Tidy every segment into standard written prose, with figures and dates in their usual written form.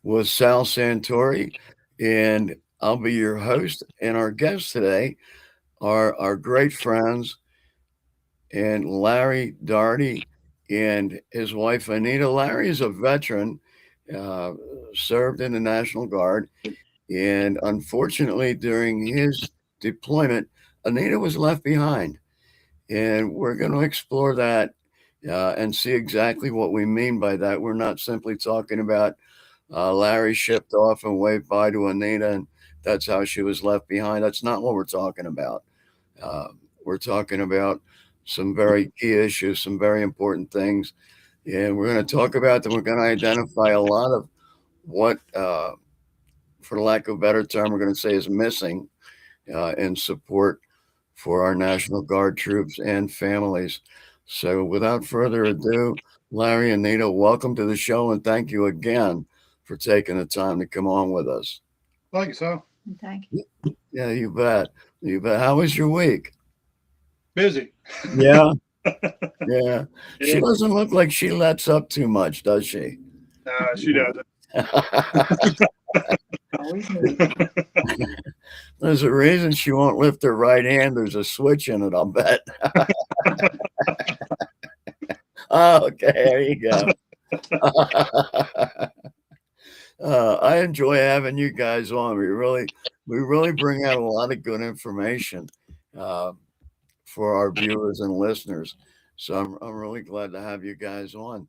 with Sal Santori, and I'll be your host. And our guests today are our great friends and Larry Daugherty and his wife Anita. Larry is a veteran, uh, served in the National Guard, and unfortunately, during his deployment, Anita was left behind. And we're going to explore that and see exactly what we mean by that. We're not simply talking about Larry shipped off and waved bye to Anita, and that's how she was left behind. That's not what we're talking about. Uh, we're talking about some very key issues, some very important things, and we're going to talk about them. We're going to identify a lot of what, for lack of a better term, we're going to say is missing in support for our National Guard troops and families. So, without further ado, Larry and Anita, welcome to the show, and thank you again for taking the time to come on with us. Thank you, so Thank Yeah, you bet. You bet. How was your week? busy. Yeah, yeah. She Yeah, doesn't look like she lets up too much, does she? she doesn't. always me. There's a reason she won't lift her right hand. There's a switch in it, I'll bet. Oh, okay, there you go. I enjoy having you guys on. We really bring out a lot of good information uh, for our viewers and listeners. So I'm really glad to have you guys on.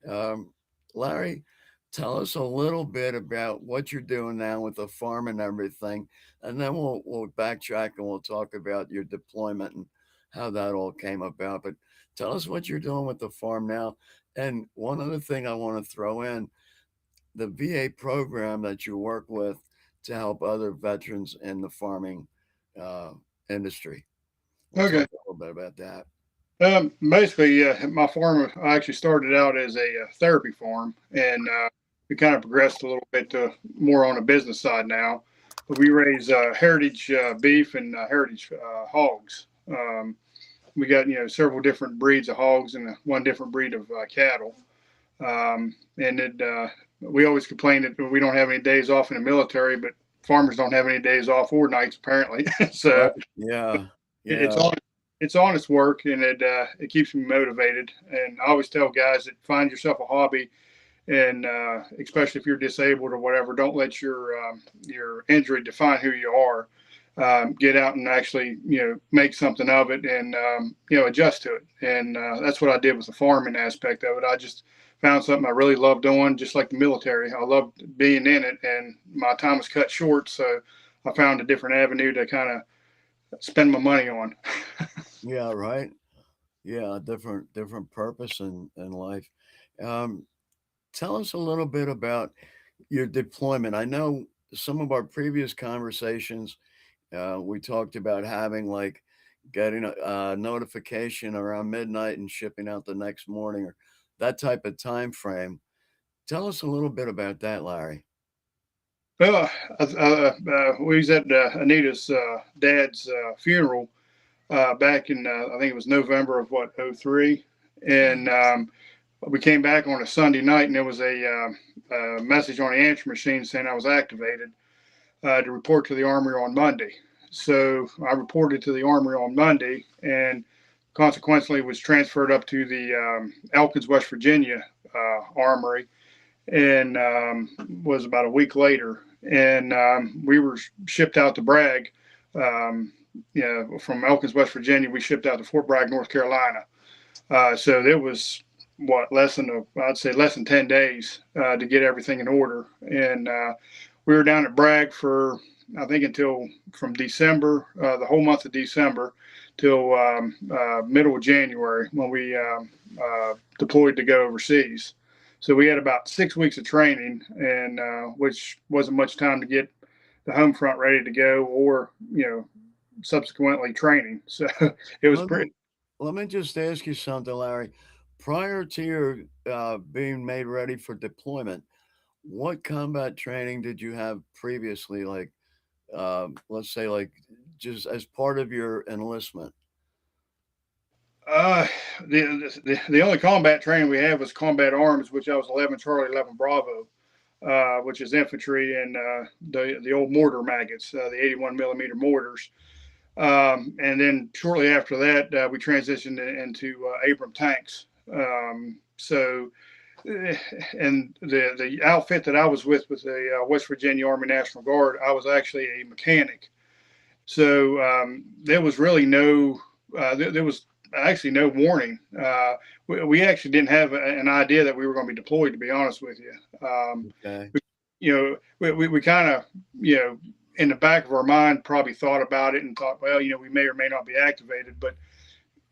Um, Larry, tell us a little bit about what you're doing now with the farm and everything, and then we'll backtrack and we'll talk about your deployment and how that all came about. But tell us what you're doing with the farm now. And one other thing I want to throw in, the VA program that you work with to help other veterans in the farming uh, industry. We'll talk Okay. a little bit about that. Basically, my farm, I actually started out as a therapy farm, and we kind of progressed a little bit to more on the business side now. But we raise heritage beef and heritage hogs. We got several different breeds of hogs and one different breed of cattle. And we always complain that we don't have any days off in the military, but farmers don't have any days off or nights apparently. So Right. Yeah. it's Yeah. on it's honest work, and it keeps me motivated. And I always tell guys that find yourself a hobby, and especially if you're disabled or whatever, don't let your injury define who you are. Get out and actually make something of it, and adjust to it. And that's what I did with the farming aspect of it. I just found something I really love doing, just like the military. I loved being in it, and my time was cut short, so I found a different avenue to kind of spend my money on. Yeah. Right. Yeah. Different purpose in life. Um, Tell us a little bit about your deployment. I know some of our previous conversations, we talked about having like getting a notification around midnight and shipping out the next morning or that type of time frame. Tell us a little bit about that, Larry. Well, we was at Anita's dad's funeral back in I think it was November of what '03, and we came back on a Sunday night, and there was a message on the answer machine saying I was activated to report to the Armory on Monday. So I reported to the Armory on Monday, and consequently was transferred up to the Elkins, West Virginia Armory, and was about a week later, and we were shipped out to Bragg. Um, from Elkins, West Virginia, we shipped out to Fort Bragg, North Carolina. So it was what I'd say less than 10 days to get everything in order, and we were down at Bragg for I think until from December, the whole month of December, till middle of January when we deployed to go overseas. So we had about 6 weeks of training, and which wasn't much time to get the home front ready to go, or subsequently training. So it was Let me, pretty. let me just ask you something, Larry. Prior to your being made ready for deployment, what combat training did you have previously? Like, let's say, like just as part of your enlistment. Uh, the only combat training we had was combat arms, which I was 11 Charlie, 11 Bravo. which is infantry, and the old mortar maggots, the 81 millimeter mortars. And then shortly after that, we transitioned into Abram tanks. So, and the outfit that I was with the West Virginia Army National Guard, I was actually a mechanic. So there was really no, there was actually no warning. We actually didn't have an idea that we were going to be deployed, to be honest with you. Okay. You know, we kind of, you know, in the back of our mind probably thought about it and thought, well, you know, we may or may not be activated. But,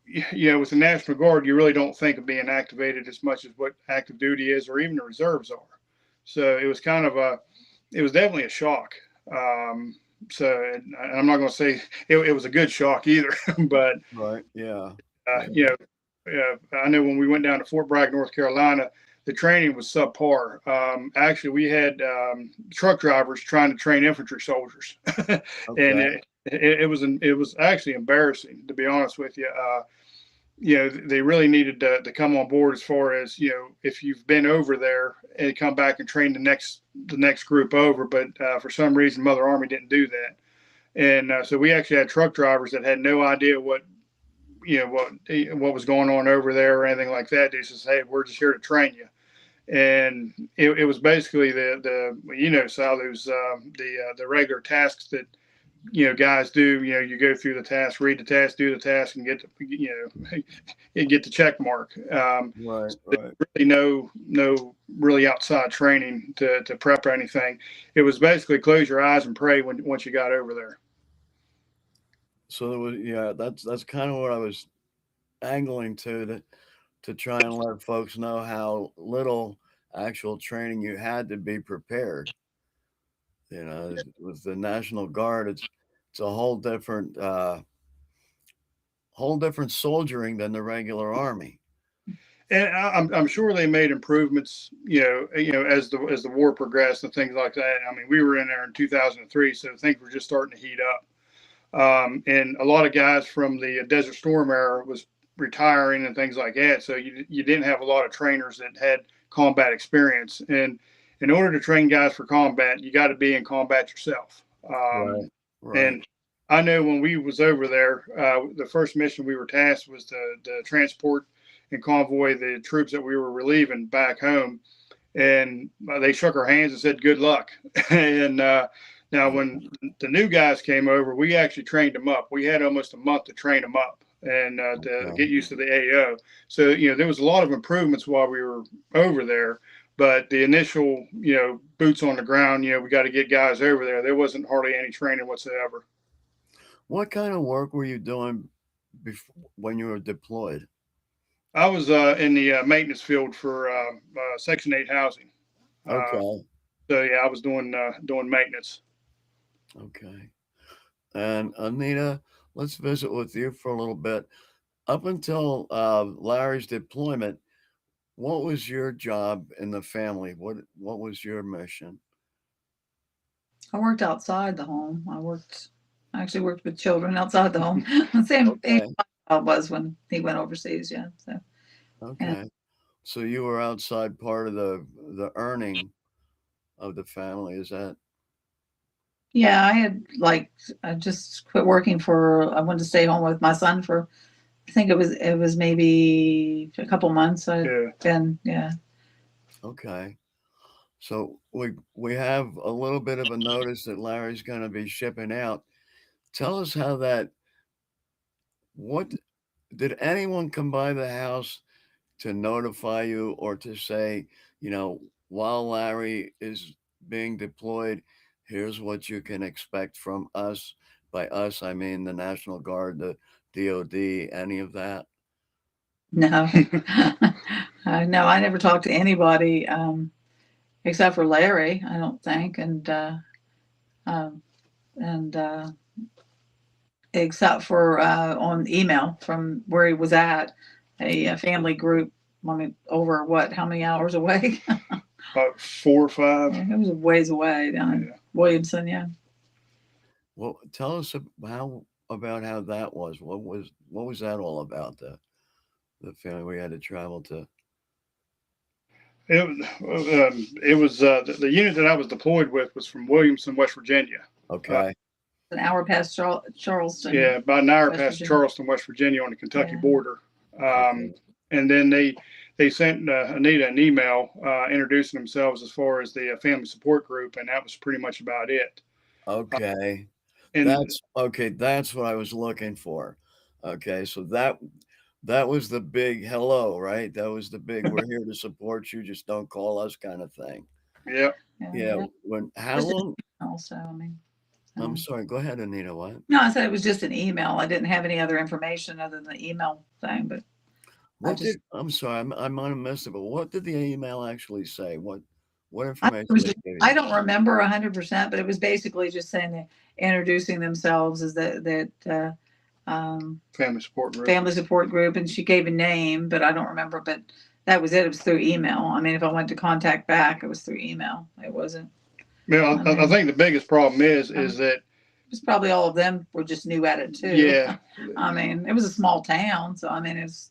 you know, with the National Guard, you really don't think of being activated as much as what active duty is or even the reserves are. So it was kind of it was definitely a shock. Um, and I'm not going to say it was a good shock either, but Right. Yeah. Yeah. you know, I know when we went down to Fort Bragg, North Carolina, the training was subpar. Actually, we had truck drivers trying to train infantry soldiers, and Okay. it was actually embarrassing, to be honest with you. You know, they really needed to come on board as far as, you know, if you've been over there and come back and train the next group over. But for some reason, Mother Army didn't do that, and so we actually had truck drivers that had no idea what, you know, what was going on over there or anything like that. They says, "Hey, we're just here to train you." And it was basically the you know, Sal, those the regular tasks that, you know, guys do. You know, you go through the task, read the task, do the task, and get the, you know, get the check mark. Right. So Right. really no really outside training to prep or anything. It was basically close your eyes and pray when once you got over there. So there was, yeah, that's kind of what I was angling to try and let folks know how little actual training you had to be prepared. You know, with the National Guard, it's a whole different soldiering than the regular army. And I'm sure they made improvements, you know, as the war progressed and things like that. I mean, we were in there in 2003, so things were just starting to heat up. And a lot of guys from the Desert Storm era was retiring and things like that. So you didn't have a lot of trainers that had combat experience. And in order to train guys for combat, you got to be in combat yourself. Right. Right. And I know when we was over there, the first mission we were tasked was to transport and convoy the troops that we were relieving back home. And they shook our hands and said, "Good luck." And now, when the new guys came over, we actually trained them up. We had almost a month to train them up and to Okay. get used to the AO. So, you know, there was a lot of improvements while we were over there. But the initial, you know, boots on the ground, you know, we got to get guys over there. There wasn't hardly any training whatsoever. What kind of work were you doing when you were deployed? I was in the maintenance field for Section 8 housing. Uh, Okay. so, yeah, I was doing maintenance. Okay. And Anita, let's visit with you for a little bit. Up until Larry's deployment, what was your job in the family? What was your mission? I worked outside the home. I actually worked with children outside the home. Same age Okay. I was when he went overseas. Yeah. So, and Okay. So you were outside part of the earning of the family. Is that yeah, I just quit working for. I wanted to stay home with my son for. I think it was maybe a couple months. I'd Yeah. been yeah. okay? So we have a little bit of a notice that Larry's going to be shipping out. Tell us how that. What did anyone come by the house to notify you or to say, you know, while Larry is being deployed, here's what you can expect from us. By us, I mean the National Guard, the DOD, any of that. No, no, I never talked to anybody except for Larry. I don't think, um, and except for on email from where he was at a family group. I mean, over what? How many hours away? About 4 or 5. Yeah, it was a ways away down in Yeah. Williamson. Yeah, Well, tell us about how that was. What was that all about? The family we had to travel to. It was the unit that I was deployed with was from Williamson, West Virginia. Uh, Okay. An hour past Charleston, yeah, about an hour West past Virginia. Charleston, West Virginia, on the Kentucky Yeah. border. Um, Okay. and then they sent Anita an email introducing themselves as far as the family support group, and that was pretty much about it. Uh, Okay. and That's okay. That's what I was looking for. Okay. So that was the big hello, right? That was the big we're here to support you, just don't call us kind of thing. yeah, Yeah. Yeah. It When how was just long also, I mean, I'm so. sorry, go ahead, Anita. What? No, I said it was just an email. I didn't have any other information other than the email thing, but I What just, did I'm sorry, I might have missed it, but what did the email actually say? What it information was they just, gave I you? don't remember 100%, but it was basically just saying that introducing themselves as family support group. family support group, and she gave a name, but I don't remember. But that was it. It was through email. I mean, if I went to contact back, it was through email. It wasn't. Yeah, I I mean, think the biggest problem is it that was probably all of them were just new at it too. yeah, I mean, it was a small town, so I mean, it's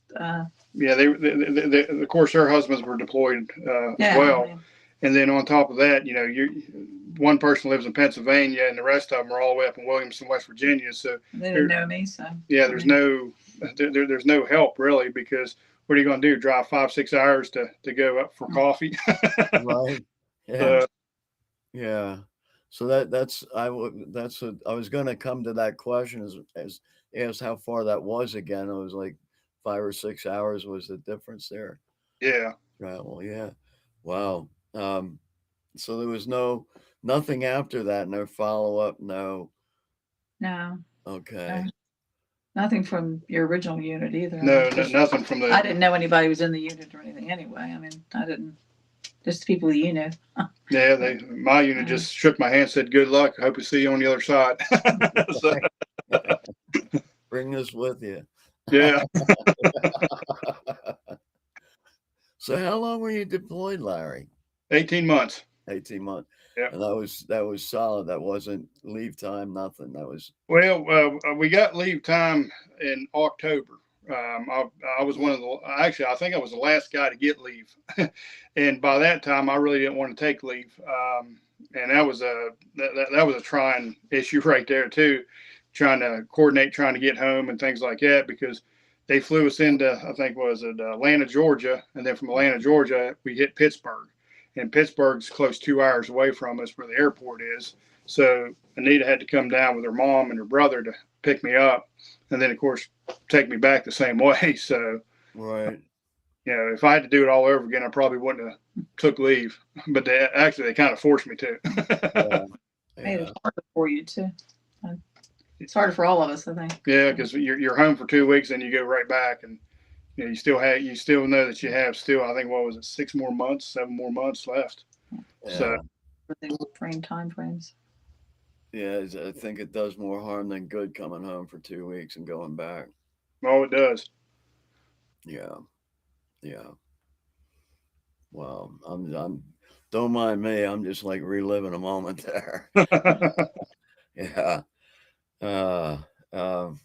yeah, of course their husbands were deployed as yeah. I well, mean, and then on top of that, you one person lives in Pennsylvania, and the rest of them are all the way up in Williamson, West Virginia. So they didn't there, know me, so yeah, I mean, there's no help really, because what are you going to do? Drive 5-6 hours to go up for coffee? Right? Yeah. uh, Yeah. So I was going to come to that question as asked how far that was again. It was like 5 or 6 hours was the difference there. yeah, Travel. Yeah. Wow. So there was nothing after that, no follow up, no. no, no, Okay. nothing from your original unit either. I mean, no, because nothing from I the. didn't know anybody was in the unit or anything anyway. I mean, I didn't. Just people you know. Yeah, But, my unit uh, just shook my hand, said, "Good luck. I hope to see you on the other side." So, Bring this with you. yeah, So how long were you deployed, Larry? 18 months. 18 months. Yeah. And that was solid. That wasn't leave time, nothing. That was Well, we got leave time in October. I was one of the actually I think I was the last guy to get leave, and by that time I really didn't want to take leave, and that was a trying issue right there too, trying to coordinate, trying to get home and things like that, because they flew us into, I think, was it Atlanta, Georgia, and then from Atlanta, Georgia we hit Pittsburgh, and Pittsburgh's close 2 hours away from us where the airport is. So Anita had to come down with her mom and her brother to pick me up, and then of course take me back the same way. So right. if I had to do it all over again, I probably wouldn't have took leave. But they kind of forced me Yeah. to. made Yeah. it harder for you too. It's harder for all of us, I think. Yeah, because you're home for 2 weeks and you go right back, and you still know that you have still, I think, what was it, 6 more months, 7 more months left. So Yeah. They frame time frames. Yeah. I think it does more harm than good coming home for 2 weeks and going back. oh, it does. Yeah. Yeah. Wow. I'm don't mind me. I'm just like reliving a moment there. Yeah. Uh, um,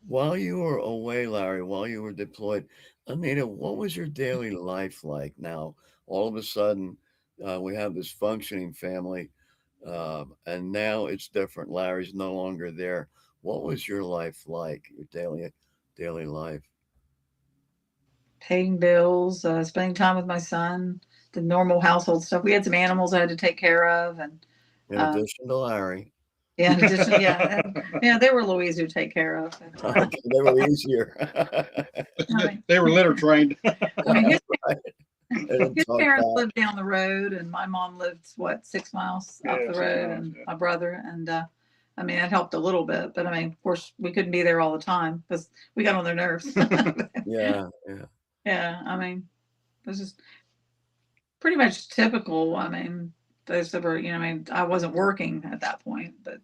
while you were away, Larry, while you were deployed, Anita, what was your daily life like? Now, all of a sudden, we have this functioning family, and now it's different. Larry's no longer there. What was your life like? Your daily life? Paying bills, spending time with my son, the normal household stuff. We had some animals I had to take care of, and In uh, addition to Larry, yeah, in addition, yeah, yeah, they were a little easier to take care of. But, okay, they were easier. I mean, They were litter trained. I mean, Right. They didn't his talk parents back. lived down the road, and my mom lived what 6 miles up Yeah, the six road, miles. and Yeah. my brother, and I mean, it helped a little bit, but I mean, of course, we couldn't be there all the time because we got on their nerves. Yeah, yeah. Yeah, I mean, it was just pretty much typical. I mean, those that were, I mean, I wasn't working at that point, but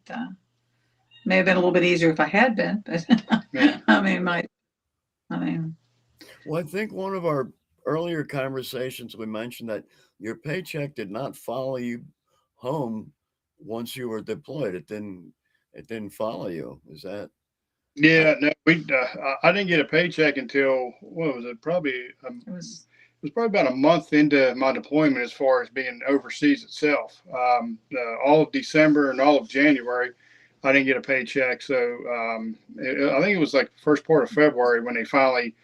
may have been a little bit easier if I had been. But Yeah. I mean, I mean, Well, I think one of our earlier conversations we mentioned that your paycheck did not follow you home once you were deployed. It didn't follow you. Is that Yeah, no, I didn't get a paycheck until what was it? Probably It was, it was probably about a month into my deployment as far as being overseas itself. All of December and all of January, I didn't get a paycheck. So I think it was like the first part of February when they finally,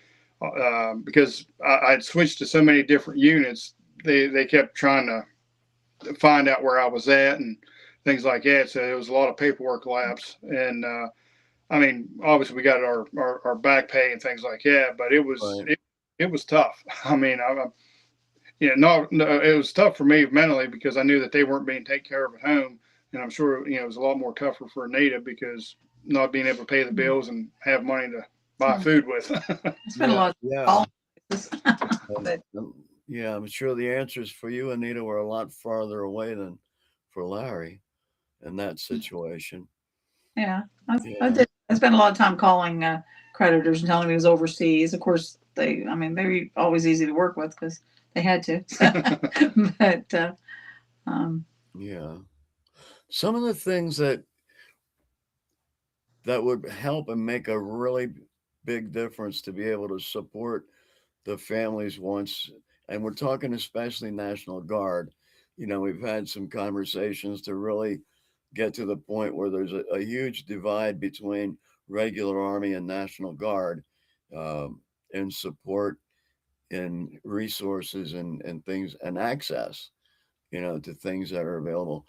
because I'd switched to so many different units, they kept trying to find out where I was at and things like that. So there was a lot of paperwork lapse. And I mean, obviously we got our back pay and things like that, but Right. it was tough. I mean, yeah, no, it was tough for me mentally because I knew that they weren't being taken care of at home, and I'm sure it was a lot more tougher for Anita because not being able to pay the bills and have money to buy I food with. spent a Yeah. lot of Yeah. calling places. And, But yeah, I'm sure the answers for you, Anita, were a lot farther away than for Larry in that situation. yeah, I Yeah. did. I spent a lot of time calling creditors and telling them he was overseas. Of course, I mean, they're always easy to work with because they had to. But um, Yeah. Some of the things that would help and make a really big difference to be able to support the families once, and we're talking especially National Guard. We've had some conversations to really get to the point where there's a huge divide between regular Army and National Guard um, in support, in resources, and things and access, to things that are available.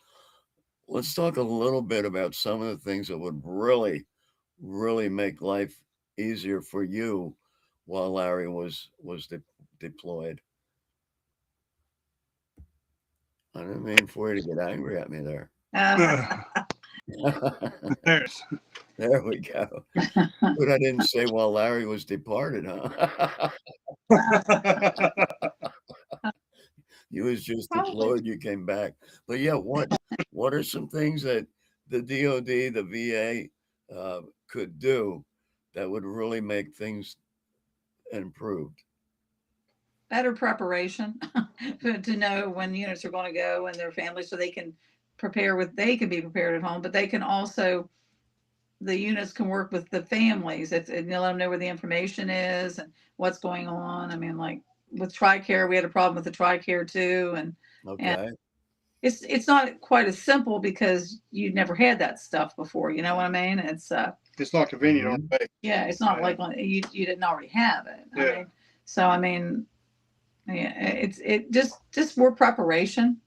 Let's talk a little bit about some of the things that would really make life easier for you while Larry was deployed. I didn't mean for you to get angry at me there. There's There we go. But I didn't say while Larry was departed, huh? You was just probably deployed, you came back. But yeah, what are some things that the DOD, the VA could do that would really make things improved? better preparation to know when units are going to go and their families, so they can prepare with. They can be prepared at home, but they can also the units can work with the families. Let them know where the information is and what's going on. I mean, like with TRICARE, we had a problem with the TRICARE too, and Okay. it's not quite as simple because you never had that stuff before. You know what I mean? it's not convenient on Hmm. the way. Yeah, it's not Yeah, like you didn't already have it. I yeah, mean, so I mean, yeah, it just more preparation.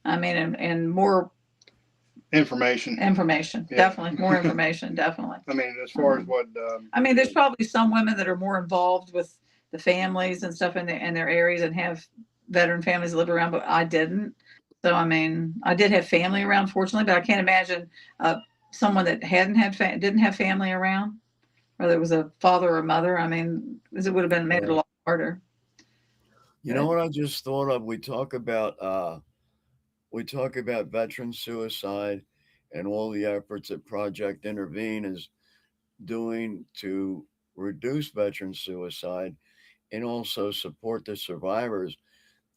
I mean, and more information. information. Yeah, Definitely more information. Definitely. I mean, as far as Um, what I mean, there's probably some women that are more involved with the families and stuff in their areas and have veteran families live around, but I didn't. So I mean, I did have family around, fortunately, but I can't imagine uh, someone that didn't have family around, whether it was a father or mother. I mean, it would have been made it a Right. lot harder. You know But what I just thought of? We talk about veteran suicide and all the efforts that Project Intervene is doing to reduce veteran suicide and also support the survivors.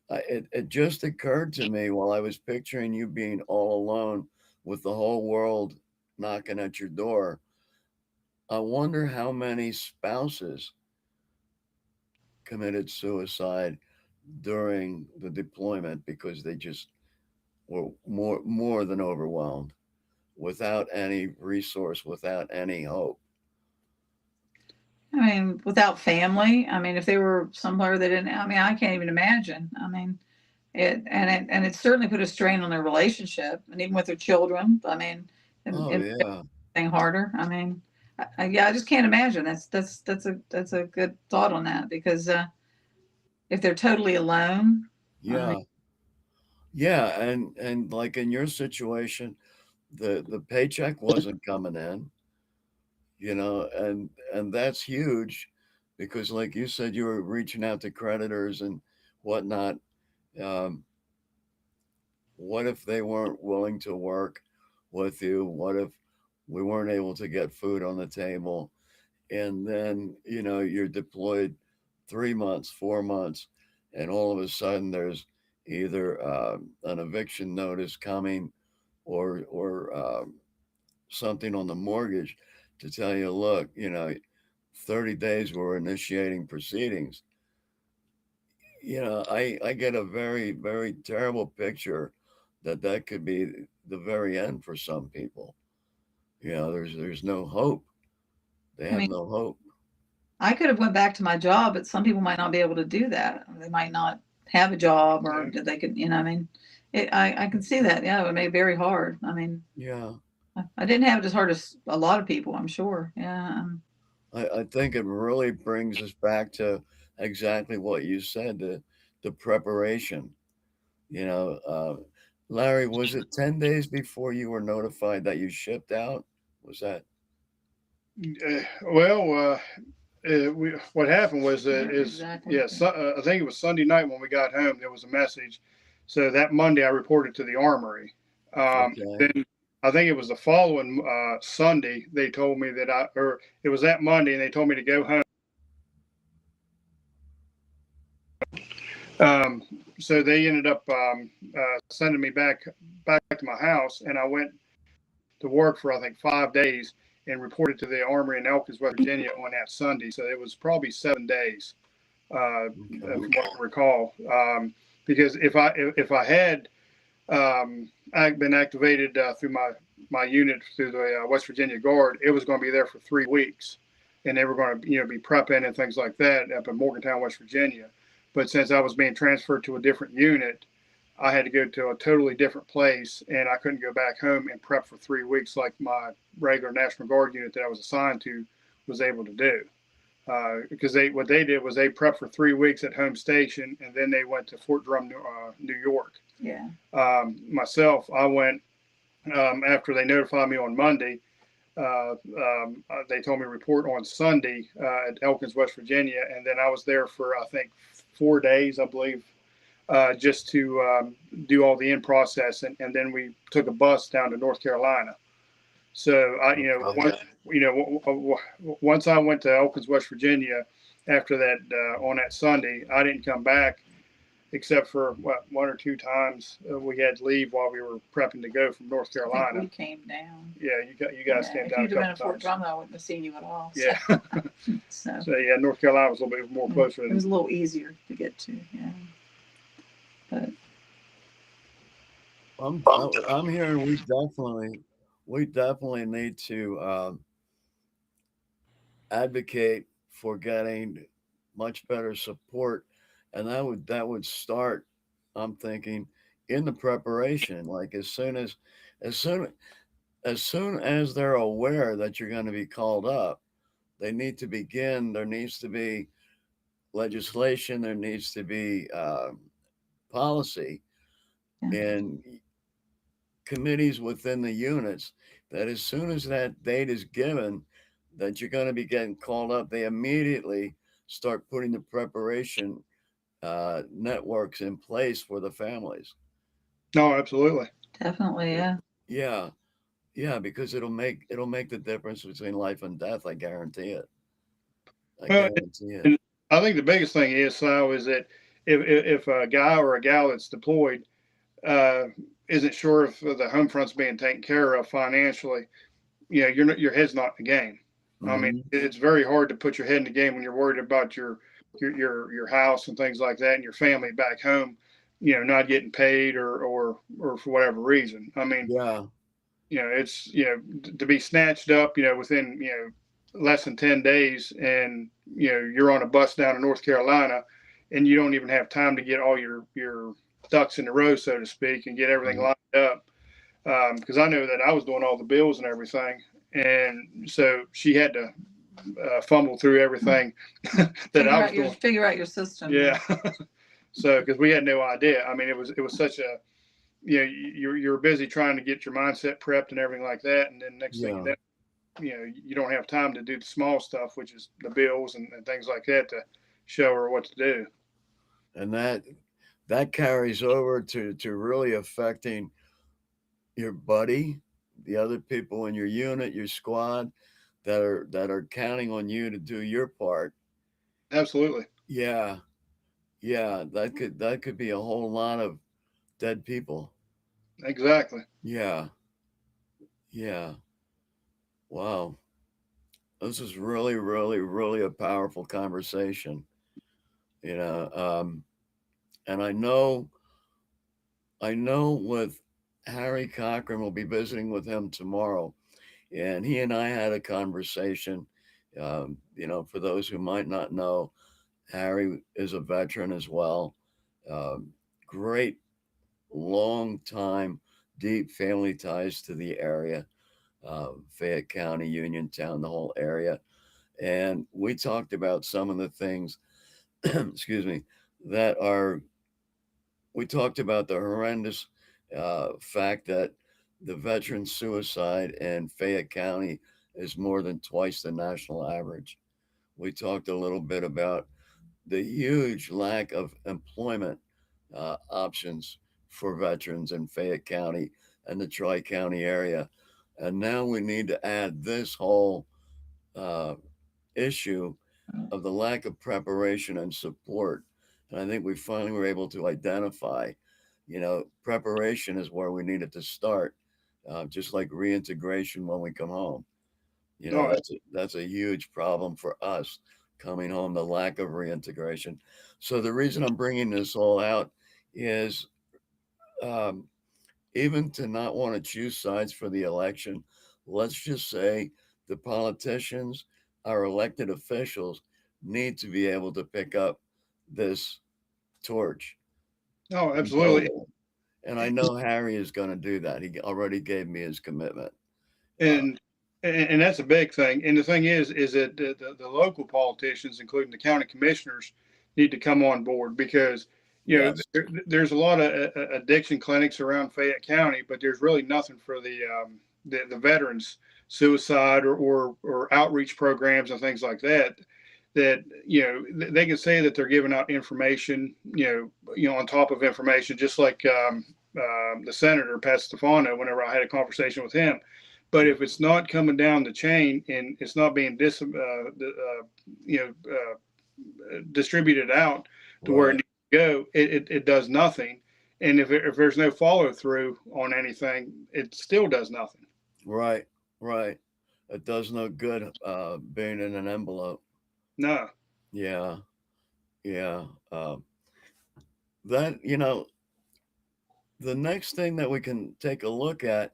It just occurred to me while I was picturing you being all alone with the whole world knocking at your door. I wonder how many spouses committed suicide during the deployment because they just were more than overwhelmed, without any resource, without any hope. I mean, without family, I mean, if they were somewhere they didn't, I mean, I can't even imagine. I mean, it certainly put a strain on their relationship, and even with their children. I mean, Oh it made yeah, everything harder. I mean, yeah, I just can't imagine. That's a good thought on that because if they're totally alone, I mean, yeah, yeah. And like in your situation, the paycheck wasn't coming in, and that's huge because, like you said, you were reaching out to creditors and whatnot. Um, what if they weren't willing to work with you? What if we weren't able to get food on the table? And then you're deployed 3 months, 4 months, and all of a sudden there's either an eviction notice coming or something on the mortgage. to tell you, look, 30 days we're initiating proceedings. I get a very, very terrible picture that that could be the very end for some people. There's no hope. They I have mean, no hope. I could have went back to my job, but some people might not be able to do that. They might not have a job, or Yeah. they could, I mean, I can see that. Yeah, it would make it very hard. I mean, Yeah, I didn't have it as hard as a lot of people, I'm sure. Yeah. I think it really brings us back to exactly what you said, the preparation. You know, Larry, was it 10 days before you were notified that you shipped out? Was that? Well, what happened was Yeah, that is exactly. yeah, I think it was Sunday night when we got home. There was a message, so that Monday I reported to the armory. Okay. Then I think it was the following Sunday they told me that or it was that Monday, and they told me to go home. Um, so they ended up sending me back to my house, and I went to work for I think 5 days and reported to the armory in Elkins, West Virginia on that Sunday. So it was probably 7 days, Okay. from what I recall. Because if I had been activated through my unit through the West Virginia Guard, it was going to be there for 3 weeks, and they were going to be prepping and things like that up in Morgantown, West Virginia. But since I was being transferred to a different unit, I had to go to a totally different place, and I couldn't go back home and prep for 3 weeks like my regular National Guard unit that I was assigned to was able to do. Because what they did was they prepped for 3 weeks at home station, and then they went to Fort Drum, New York. Yeah. Myself, I went after they notified me on Monday. They told me to report on Sunday at Elkins, West Virginia, and then I was there for I think 4 days, I believe, just to do all the in process, and then we took a bus down to North Carolina. So Okay. once I went to Elkins, West Virginia, after that on that Sunday, I didn't come back except for what 1 or 2 times we had to leave while we were prepping to go from North I think Carolina. we came down. Yeah, you guys Yeah. came If down a you'd have been couple at Fort times. Drum, I wouldn't have seen you at all. So, Yeah. so So yeah, North Carolina was a little bit more closer it was than. a little easier to get to. Yeah. But I'm hearing we definitely need to advocate for getting much better support, and that would start. I'm thinking in the preparation, like as soon as soon as they're aware that you're going to be called up, they need to begin. There needs to be legislation. There needs to be policy yeah. and committees within the units that as soon as that date is given that you're going to be getting called up, they immediately start putting the preparation networks in place for the families. No, absolutely. Definitely. Y- Yeah. Yeah, yeah, because it'll make the difference between life and death. I guarantee it. I Well, guarantee it. and I think the biggest thing is, Sal, is that if a guy or a gal that's deployed uh, isn't sure if the home front's being taken care of financially, your head's not in the game. I mean, Hmm. it's very hard to put your head in the game when you're worried about your house and things like that, and your family back home, not getting paid or for whatever reason. I mean, Yeah. it's to be snatched up, within less than 10 days, and you're on a bus down to North Carolina, and you don't even have time to get all your ducks in the row, so to speak, and get everything Mhm. lined up. Because I know that I was doing all the bills and everything, and so she had to fumble through everything that I was doing. Figure out your system. Yeah. Yeah. So because we had no idea. I mean, it was such a you're busy trying to get your mindset prepped and everything like that, and then next thing you Yeah. know, you don't have time to do the small stuff, which is the bills and things like that, to show her what to do. And that carries over to really affecting your buddy, the other people in your unit, your squad that are counting on you to do your part. Absolutely. Yeah, yeah, that could be a whole lot of dead people. Exactly. Yeah, yeah. Wow. This is really, really, really a powerful conversation. You know, and I know with Harry Cochran, we'll be visiting with him tomorrow, and he and I had a conversation. For those who might not know, Harry is a veteran as well. Um, Great, long time, deep family ties to the area, Fayette County, Uniontown, the whole area. And we talked about some of the things, excuse me, that are, we talked about the horrendous fact that the veteran suicide in Fayette County is more than twice the national average. We talked a little bit about the huge lack of employment options for veterans in Fayette County and the Tri County area. And now we need to add this whole uh, issue of the lack of preparation and support. And I think we finally were able to identify, preparation is where we needed to start, just like reintegration when we come home. Oh, That's a huge problem for us coming home, the lack of reintegration. So the reason I'm bringing this all out is um, even to not want to choose sides for the election. Let's just say the politicians, our elected officials, need to be able to pick up this torch oh, and go absolutely. with it. And I know Harry is going to do that. He already gave me his commitment. Uh, and and that's a big thing. And the thing is that the local politicians, including the county commissioners, need to come on board because yes, there's a lot of addiction clinics around Fayette County, but there's really nothing for the veterans suicide or outreach programs and things like that. That they can say that they're giving out information, on top of information, just like the senator Pat Stefano. Whenever I had a conversation with him, but if it's not coming down the chain and it's not being you know, distributed out to where it right, needs to go, it does nothing. And if there's no follow through on anything, it still does nothing. right, right. It does no good being in an envelope. No, Yeah, yeah. That, you know, the next thing that we can take a look at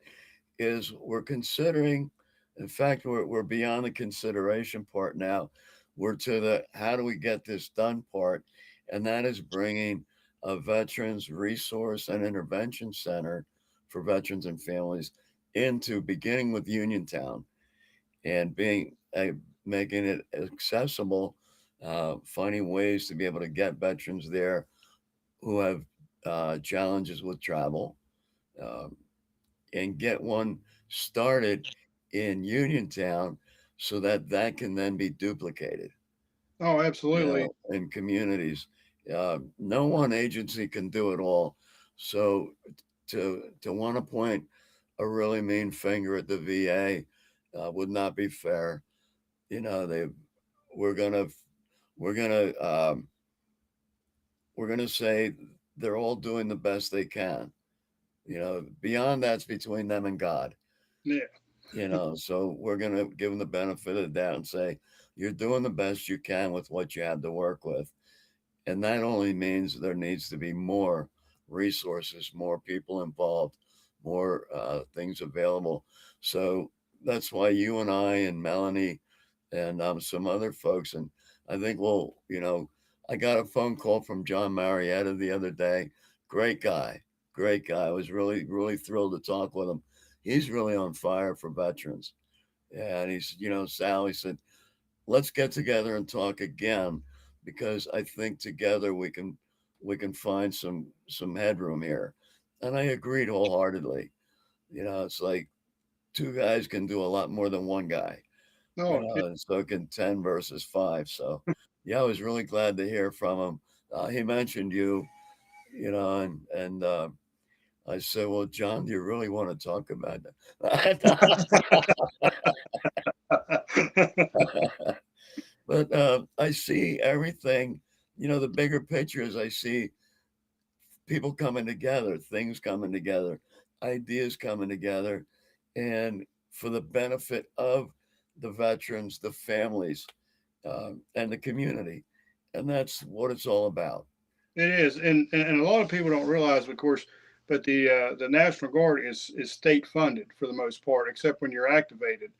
is we're considering, in fact, we're beyond the consideration part now. We're to the how do we get this done part, and that is bringing a Veterans Resource and Intervention Center for veterans and families into beginning with Uniontown and making it accessible, finding ways to be able to get veterans there who have challenges with travel, um, and get one started in Uniontown so that that can then be duplicated, oh, absolutely. in communities. No one agency can do it all. So to want to point a really mean finger at the VA would not be fair. They we're gonna we're gonna we're gonna say they're all doing the best they can. Beyond that's between them and God. Yeah. So we're going to give them the benefit of the doubt and say you're doing the best you can with what you have to work with. And that only means there needs to be more resources, more people involved, more things available. So that's why you and I and Melanie and some other folks, and I think I got a phone call from John Marietta the other day. Great guy, great guy. I was really, really thrilled to talk with him. He's really on fire for veterans. Yeah, and Sal, he said, let's get together and talk again because I think together we can find some headroom here. And I agreed wholeheartedly. It's like two guys can do a lot more than one guy. Oh, yeah. And so can 10 versus 5. So yeah, I was really glad to hear from him. He mentioned you, and I said, well, John, do you really want to talk about that? But I see everything, the bigger picture is I see people coming together, things coming together, ideas coming together, and for the benefit of the veterans, the families, and the community. And that's what it's all about. It is, and a lot of people don't realize, of course, but the National Guard is state funded for the most part, except when you're activated.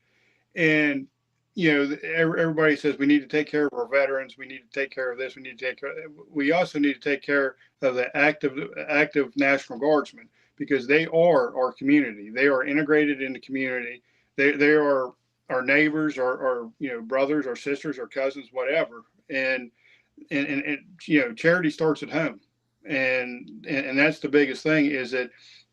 And everybody says we need to take care of our veterans, we need to take care of this, we need to take care, we also need to take care of the active National Guardsmen, because they are our community, they are integrated in the community, they are our neighbors, our brothers or sisters or cousins, whatever. And charity starts at home. And that's the biggest thing, is that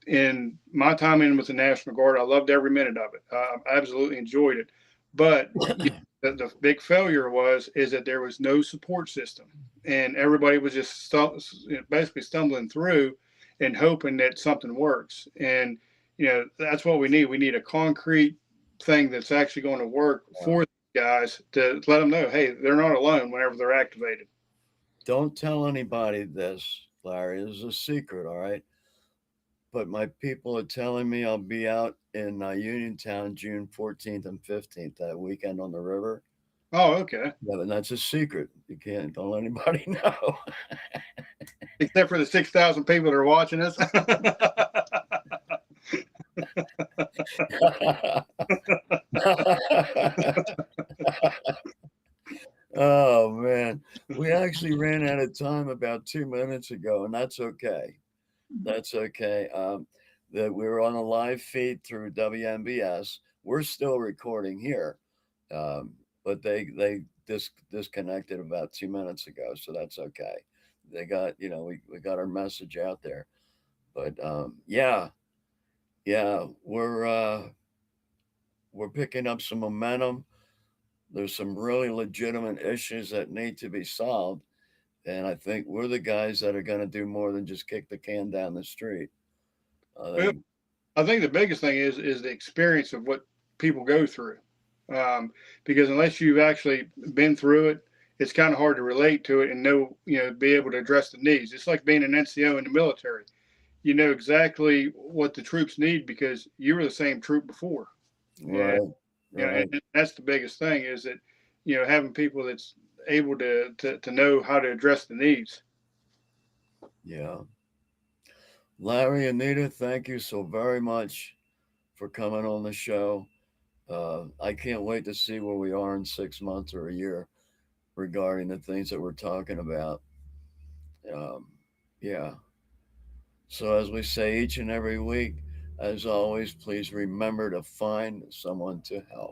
in my time in with the National Guard, I loved every minute of it. I absolutely enjoyed it. But the big failure is that there was no support system, and everybody was just basically stumbling through and hoping that something works. And that's what we need. We need a concrete thing that's actually going to work Yeah. for guys, to let them know, hey, they're not alone whenever they're activated. Don't tell anybody this, Larry. This is a secret, all right? But my people are telling me I'll be out in Uniontown June 14th and 15th, that weekend on the river. Oh, okay. Yeah, and that's a secret. You can't, don't let anybody know. Except for the 6,000 people that are watching us. Oh, man. We actually ran out of time about 2 minutes ago, and that's okay. That's okay. That we were on a live feed through WMBS. We're still recording here, um, but they disconnected about 2 minutes ago, so that's okay. They got we got our message out there, but yeah, yeah, we're picking up some momentum. There's some really legitimate issues that need to be solved, and I think we're the guys that are going to do more than just kick the can down the street. I Well, think. I think the biggest thing is the experience of what people go through, because unless you've actually been through it, it's kind of hard to relate to it and know, be able to address the needs. It's like being an NCO in the military. You know exactly what the troops need because you were the same troop before. And Right, right. and that's the biggest thing, is that having people that's able to know how to address the needs. Yeah. Larry, Anita, thank you so very much for coming on the show. I can't wait to see where we are in 6 months or a year regarding the things that we're talking about. Um, yeah. So, as we say each and every week, as always, please remember to find someone to help.